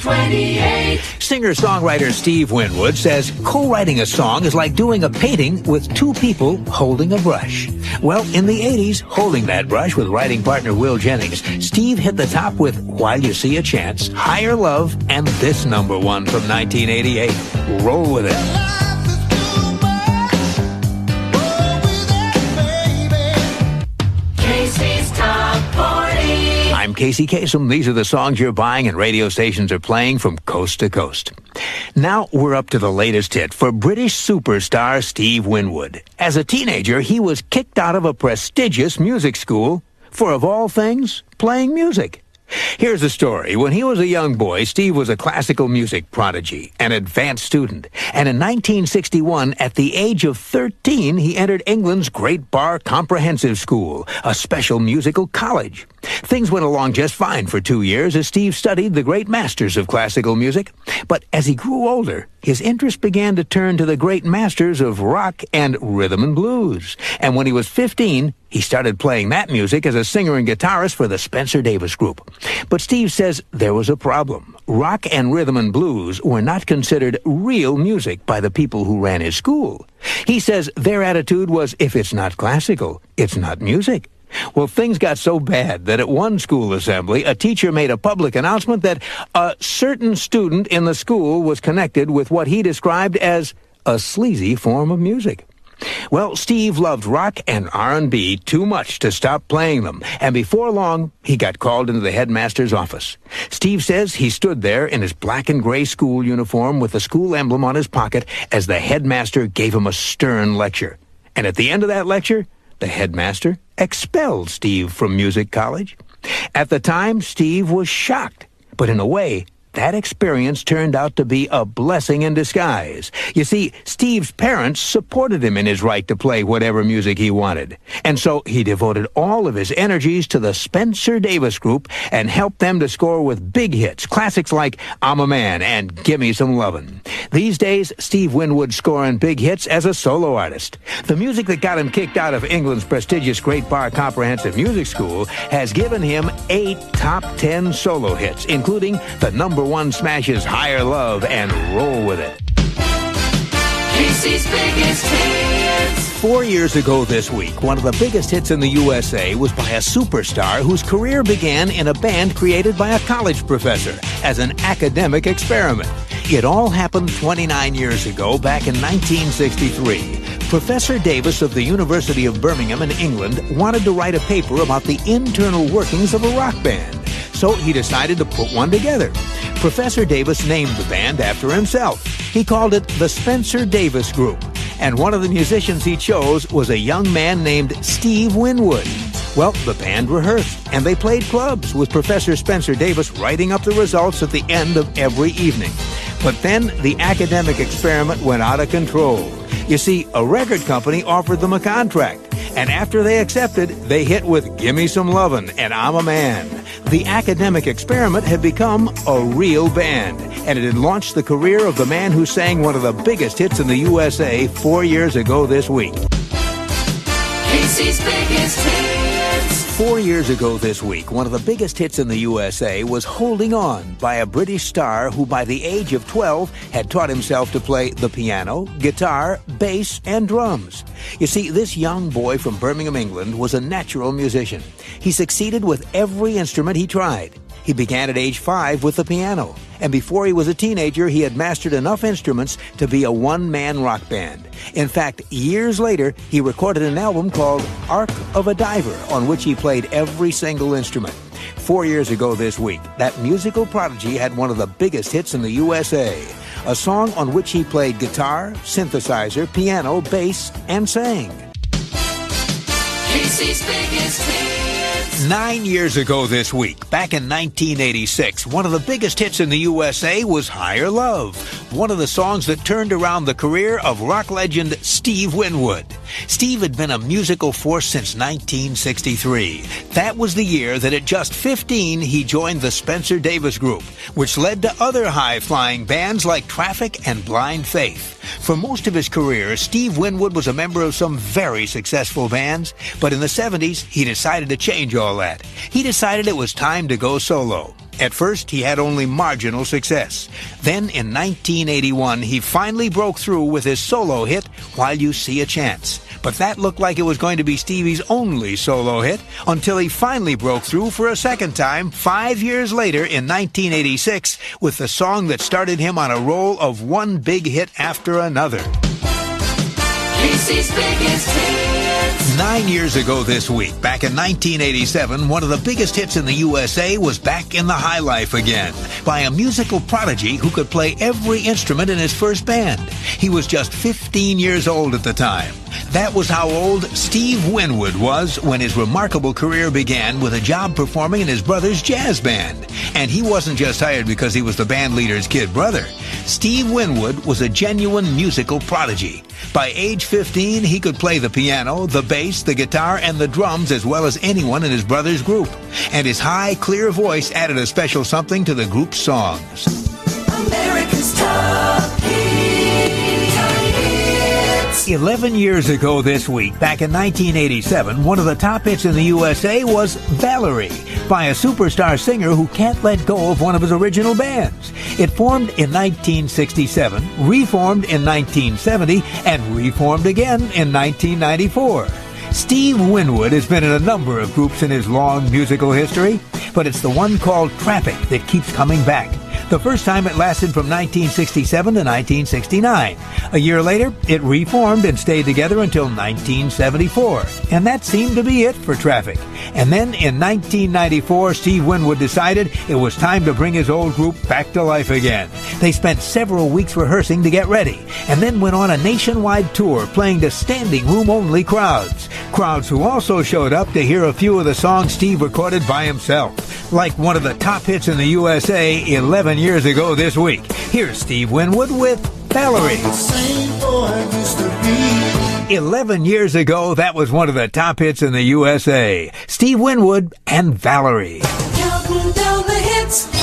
28. Singer-songwriter Steve Winwood says co-writing a song is like doing a painting with two people holding a brush. Well, in the 80s, holding that brush with writing partner Will Jennings, Steve hit the top with While You See a Chance, Higher Love, and this number one from 1988. Roll with it. I'm Casey Kasem. These are the songs you're buying and radio stations are playing from coast to coast. Now we're up to the latest hit for British superstar Steve Winwood. As a teenager, he was kicked out of a prestigious music school for, of all things, playing music. Here's the story. When he was a young boy, Steve was a classical music prodigy, an advanced student. And in 1961, at the age of 13, he entered England's Great Bar Comprehensive School, a special musical college. Things went along just fine for 2 years as Steve studied the great masters of classical music. But as he grew older, his interest began to turn to the great masters of rock and rhythm and blues. And when he was 15, he started playing that music as a singer and guitarist for the Spencer Davis Group. But Steve says there was a problem. Rock and rhythm and blues were not considered real music by the people who ran his school. He says their attitude was, if it's not classical, it's not music. Well, things got so bad that at one school assembly, a teacher made a public announcement that a certain student in the school was connected with what he described as a sleazy form of music. Well, Steve loved rock and R&B too much to stop playing them, and before long, he got called into the headmaster's office. Steve says he stood there in his black and gray school uniform with the school emblem on his pocket as the headmaster gave him a stern lecture. And at the end of that lecture, the headmaster expelled Steve from music college. At the time, Steve was shocked, but in a way, that experience turned out to be a blessing in disguise. You see, Steve's parents supported him in his right to play whatever music he wanted. And so he devoted all of his energies to the Spencer Davis Group and helped them to score with big hits, classics like I'm a Man and Gimme Some Lovin'. These days, Steve Winwood's scoring big hits as a solo artist. The music that got him kicked out of England's prestigious Great Bar Comprehensive Music School has given him 8 top 10 solo hits, including the number one smashes Higher Love and Roll With It. Casey's biggest hits. 4 years ago this week, one of the biggest hits in the USA was by a superstar whose career began in a band created by a college professor as an academic experiment. It all happened 29 years ago, back in 1963. Professor Davis of the University of Birmingham in England wanted to write a paper about the internal workings of a rock band. So he decided to put one together. Professor Davis named the band after himself. He called it the Spencer Davis Group. And one of the musicians he chose was a young man named Steve Winwood. Well, the band rehearsed, and they played clubs, with Professor Spencer Davis writing up the results at the end of every evening. But then the academic experiment went out of control. You see, a record company offered them a contract, and after they accepted, they hit with Gimme Some Lovin' and I'm a Man. The academic experiment had become a real band, and it had launched the career of the man who sang one of the biggest hits in the USA 4 years ago this week. Casey's biggest hits. 4 years ago this week, one of the biggest hits in the USA was Holding On by a British star who by the age of 12 had taught himself to play the piano, guitar, bass, and drums. You see, this young boy from Birmingham, England was a natural musician. He succeeded with every instrument he tried. He began at age 5 with the piano, and before he was a teenager, he had mastered enough instruments to be a one-man rock band. In fact, years later, he recorded an album called Ark of a Diver, on which he played every single instrument. 4 years ago this week, that musical prodigy had one of the biggest hits in the USA, a song on which he played guitar, synthesizer, piano, bass, and sang. Casey's biggest hits. 9 years ago this week, back in 1986, one of the biggest hits in the USA was Higher Love, one of the songs that turned around the career of rock legend Steve Winwood. Steve had been a musical force since 1963. That was the year that at just 15 he joined the Spencer Davis Group, which led to other high-flying bands like Traffic and Blind Faith. For most of his career, Steve Winwood was a member of some very successful bands, but in the 70s, he decided to change all that. He decided it was time to go solo. At first, he had only marginal success. Then, in 1981, he finally broke through with his solo hit, While You See a Chance. But that looked like it was going to be Stevie's only solo hit until he finally broke through for a second time 5 years later in 1986 with the song that started him on a roll of one big hit after another. Casey's biggest hits. 9 years ago this week, back in 1987, one of the biggest hits in the USA was back in the high life again by a musical prodigy who could play every instrument in his first band. He was just 15 years old at the time. That was how old Steve Winwood was when his remarkable career began with a job performing in his brother's jazz band. And he wasn't just hired because he was the band leader's kid brother. Steve Winwood was a genuine musical prodigy. By age 15, he could play the piano, the bass, the guitar, and the drums as well as anyone in his brother's group. And his high, clear voice added a special something to the group's songs. America's Top Hits. 11 years ago this week, back in 1987, one of the top hits in the USA was Valerie by a superstar singer who can't let go of one of his original bands. It formed in 1967, reformed in 1970, and reformed again in 1994. Steve Winwood has been in a number of groups in his long musical history, but it's the one called Traffic that keeps coming back. The first time it lasted from 1967 to 1969. A year later, it reformed and stayed together until 1974. And that seemed to be it for Traffic. And then in 1994, Steve Winwood decided it was time to bring his old group back to life again. They spent several weeks rehearsing to get ready, and then went on a nationwide tour playing to standing room only crowds. Crowds who also showed up to hear a few of the songs Steve recorded by himself, like one of the top hits in the USA 11 years ago this week. Here's Steve Winwood with Valerie. 11 years ago, that was one of the top hits in the USA. Steve Winwood and Valerie. Counting down the hits.